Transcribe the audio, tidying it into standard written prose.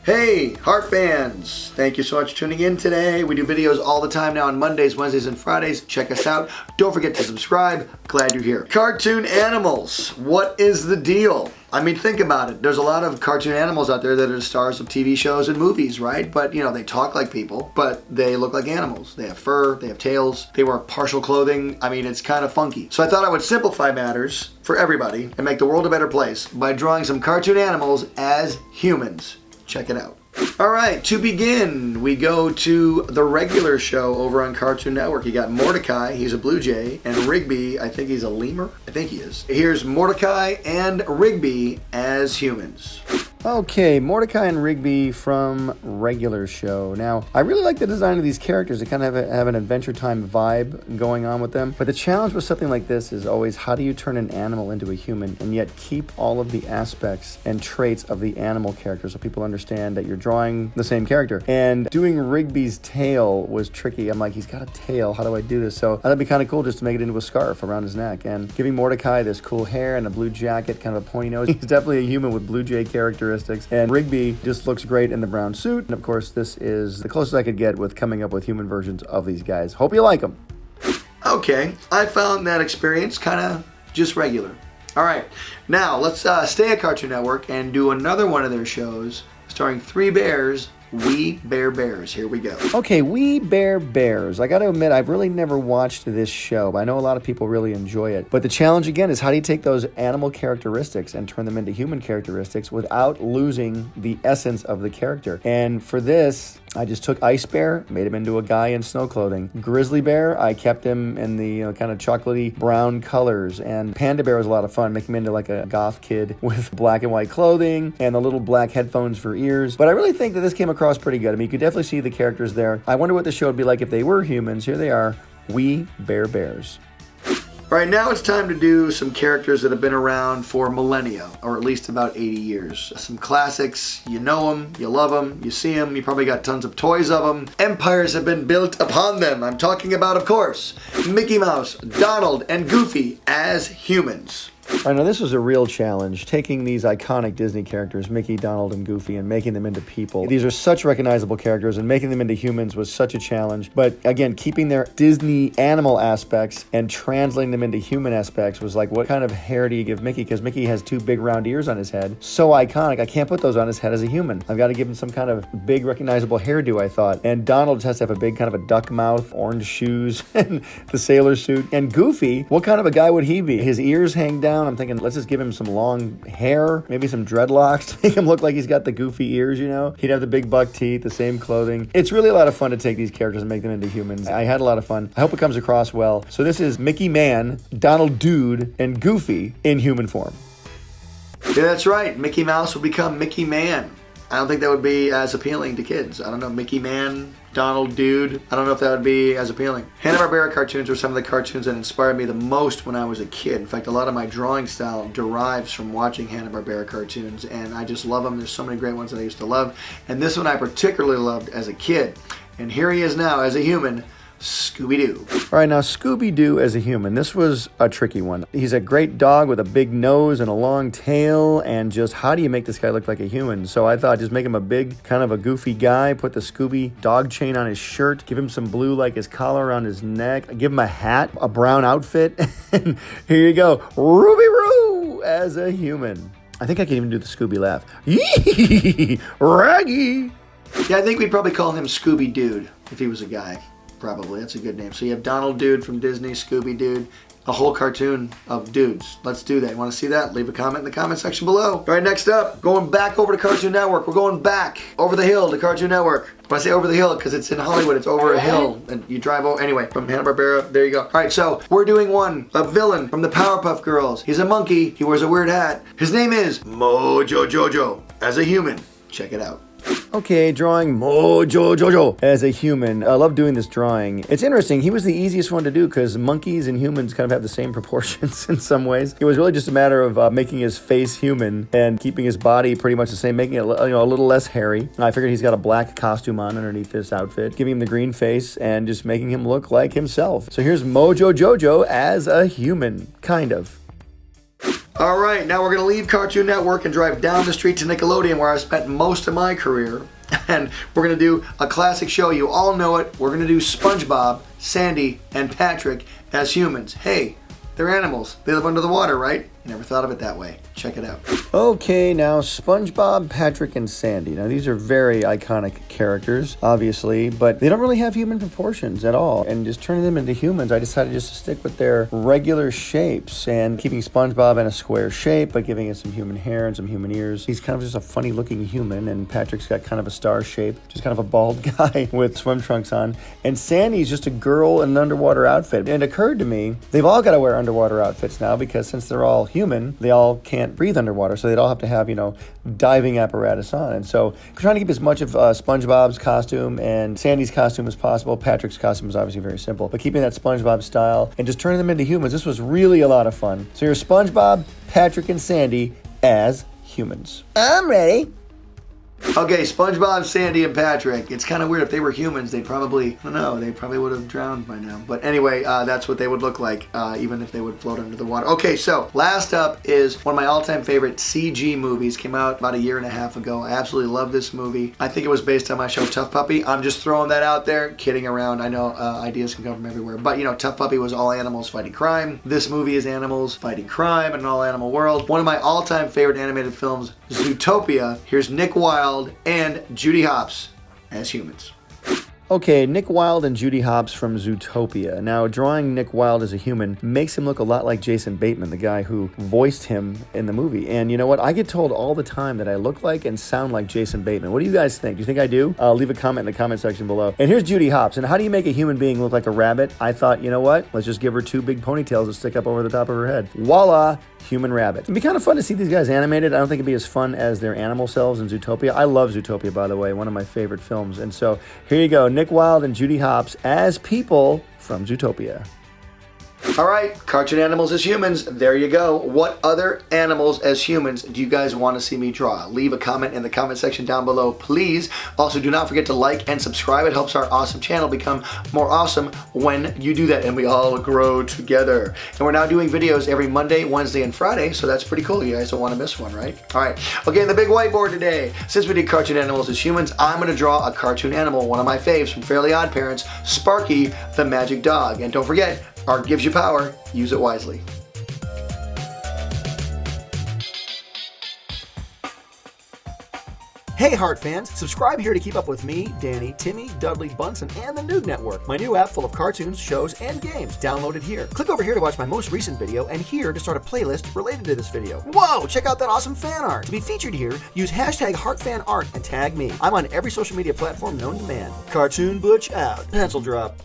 Hey, Heart fans! Thank you so much for tuning in today. We do videos all the time now on Mondays, Wednesdays, and Fridays. Check us out. Don't forget to subscribe. Glad you're here. Cartoon animals. What is the deal? I mean, think about it. There's a lot of cartoon animals out there that are the stars of TV shows and movies, right? But, you know, they talk like people, but they look like animals. They have fur, they have tails, they wear partial clothing. I mean, it's kind of funky. So I thought I would simplify matters for everybody and make the world a better place by drawing some cartoon animals as humans. Check it out. Alright, to begin, we go to the regular show over on Cartoon Network. You got Mordecai, he's a blue jay, and Rigby, I think he's a lemur? I think he is. Here's Mordecai and Rigby as humans. Okay, Mordecai and Rigby from regular show. Now, I really like the design of these characters. They kind of have an Adventure Time vibe going on with them. But the challenge with something like this is always, how do you turn an animal into a human and yet keep all of the aspects and traits of the animal character so people understand that you're drawing the same character. And doing Rigby's tail was tricky. I'm like, he's got a tail. How do I do this? So that'd be kind of cool just to make it into a scarf around his neck. And giving Mordecai this cool hair and a blue jacket, kind of a pointy nose. He's definitely a human with blue jay characteristics. And Rigby just looks great in the brown suit. And of course, this is the closest I could get with coming up with human versions of these guys. Hope you like them. Okay, I found that experience kind of just regular. All right, now let's stay at Cartoon Network and do another one of their shows starring three bears. We Bare Bears. Here we go. Okay, We Bare Bears. I gotta admit, I've really never watched this show, but I know a lot of people really enjoy it. But the challenge again is, how do you take those animal characteristics and turn them into human characteristics without losing the essence of the character? And for this, I just took Ice Bear, made him into a guy in snow clothing. Grizzly Bear, I kept him in the kind of chocolatey brown colors. And Panda Bear was a lot of fun, making him into like a goth kid with black and white clothing and the little black headphones for ears. But I really think that this came across pretty good. I mean, you could definitely see the characters there. I wonder what the show would be like if they were humans. Here they are, We Bare Bears. All right, now it's time to do some characters that have been around for millennia, or at least about 80 years. Some classics, you know them, you love them, you see them, you probably got tons of toys of them. Empires have been built upon them. I'm talking about, of course, Mickey Mouse, Donald, and Goofy as humans. I know this was a real challenge, taking these iconic Disney characters, Mickey, Donald, and Goofy, and making them into people. These are such recognizable characters, and making them into humans was such a challenge. But again, keeping their Disney animal aspects and translating them into human aspects was like, what kind of hair do you give Mickey? Because Mickey has two big round ears on his head. So iconic. I can't put those on his head as a human. I've got to give him some kind of big recognizable hairdo, I thought. And Donald has to have a big kind of a duck mouth, orange shoes, and the sailor suit. And Goofy, what kind of a guy would he be? His ears hang down. I'm thinking, let's just give him some long hair, maybe some dreadlocks to make him look like he's got the goofy ears, you know? He'd have the big buck teeth, the same clothing. It's really a lot of fun to take these characters and make them into humans. I had a lot of fun. I hope it comes across well. So this is Mickey Man, Donald Dude, and Goofy in human form. Yeah, that's right. Mickey Mouse will become Mickey Man. I don't think that would be as appealing to kids. I don't know, Mickey Man, Donald Dude. I don't know if that would be as appealing. Hanna-Barbera cartoons were some of the cartoons that inspired me the most when I was a kid. In fact, a lot of my drawing style derives from watching Hanna-Barbera cartoons, and I just love them. There's so many great ones that I used to love, and this one I particularly loved as a kid. And here he is now as a human, Scooby-Doo. All right, now Scooby-Doo as a human. This was a tricky one. He's a great dog with a big nose and a long tail, and just how do you make this guy look like a human? So I thought, just make him a big, kind of a goofy guy, put the Scooby dog chain on his shirt, give him some blue like his collar around his neck, give him a hat, a brown outfit, and here you go, Ruby Roo as a human. I think I can even do the Scooby laugh. Yee, Raggy. Yeah, I think we'd probably call him Scooby Dude if he was a guy. Probably. That's a good name. So you have Donald Dude from Disney, Scooby Dude, a whole cartoon of dudes. Let's do that. You want to see that? Leave a comment in the comment section below. All right, next up, going back over to Cartoon Network. We're going back over the hill to Cartoon Network. When I say over the hill, because it's in Hollywood, it's over a hill, and you drive over. Anyway, from Hanna-Barbera, there you go. All right, so we're doing a villain from the Powerpuff Girls. He's a monkey. He wears a weird hat. His name is Mojo Jojo as a human. Check it out. Okay, drawing Mojo Jojo as a human. I love doing this drawing. It's interesting. He was the easiest one to do because monkeys and humans kind of have the same proportions in some ways. It was really just a matter of making his face human and keeping his body pretty much the same, making it a little less hairy. I figured he's got a black costume on underneath this outfit, giving him the green face and just making him look like himself. So here's Mojo Jojo as a human, kind of. All right, now we're going to leave Cartoon Network and drive down the street to Nickelodeon, where I spent most of my career. And we're going to do a classic show. You all know it. We're going to do SpongeBob, Sandy, and Patrick as humans. Hey, they're animals. They live under the water, right? You never thought of it that way. Check it out. Okay, now SpongeBob, Patrick, and Sandy. Now these are very iconic characters, obviously, but they don't really have human proportions at all. And just turning them into humans, I decided just to stick with their regular shapes and keeping SpongeBob in a square shape, but giving it some human hair and some human ears. He's kind of just a funny looking human, and Patrick's got kind of a star shape, just kind of a bald guy with swim trunks on. And Sandy's just a girl in an underwater outfit. And it occurred to me, they've all got to wear underwater outfits now, because since they're all human, they all can't breathe underwater, so they'd all have to have, diving apparatus on. And so I'm trying to keep as much of SpongeBob's costume and Sandy's costume as possible. Patrick's costume is obviously very simple, but keeping that SpongeBob style and just turning them into humans. This was really a lot of fun. So here's SpongeBob, Patrick, and Sandy as humans. I'm ready. Okay, SpongeBob, Sandy, and Patrick. It's kind of weird. If they were humans, they'd probably, I don't know, they probably would have drowned by now. But anyway, that's what they would look like, even if they would float under the water. Okay, so last up is one of my all-time favorite CG movies. Came out about 1.5 years ago. I absolutely love this movie. I think it was based on my show, TUFF Puppy. I'm just throwing that out there, kidding around. I know ideas can come from everywhere. But, TUFF Puppy was all animals fighting crime. This movie is animals fighting crime in an all-animal world. One of my all-time favorite animated films, Zootopia. Here's Nick Wilde and Judy Hopps as humans. Okay, Nick Wilde and Judy Hopps from Zootopia. Now, drawing Nick Wilde as a human makes him look a lot like Jason Bateman, the guy who voiced him in the movie. And you know what? I get told all the time that I look like and sound like Jason Bateman. What do you guys think? Do you think I do? Leave a comment in the comment section below. And here's Judy Hopps. And how do you make a human being look like a rabbit? I thought, you know what? Let's just give her 2 big ponytails that stick up over the top of her head. Voila! Human rabbit. It'd be kind of fun to see these guys animated. I don't think it'd be as fun as their animal selves in Zootopia. I love Zootopia, by the way, one of my favorite films. And so here you go, Nick Wilde and Judy Hopps as people from Zootopia. All right, cartoon animals as humans, there you go. What other animals as humans do you guys want to see me draw? Leave a comment in the comment section down below, please. Also, do not forget to like and subscribe. It helps our awesome channel become more awesome when you do that, and we all grow together. And we're now doing videos every Monday, Wednesday, and Friday, so that's pretty cool. You guys don't want to miss one, right? All right, okay, the big whiteboard today. Since we did cartoon animals as humans, I'm going to draw a cartoon animal, one of my faves from Fairly Odd Parents, Sparky the Magic Dog. And don't forget, art gives you power. Use it wisely. Hey Heart fans, subscribe here to keep up with me, Danny, Timmy, Dudley, Bunsen, and the NOOG Network, my new app full of cartoons, shows, and games. Download it here. Click over here to watch my most recent video, and here to start a playlist related to this video. Whoa, check out that awesome fan art. To be featured here, use hashtag HeartFanArt and tag me. I'm on every social media platform known to man. Cartoon Butch out. Pencil drop.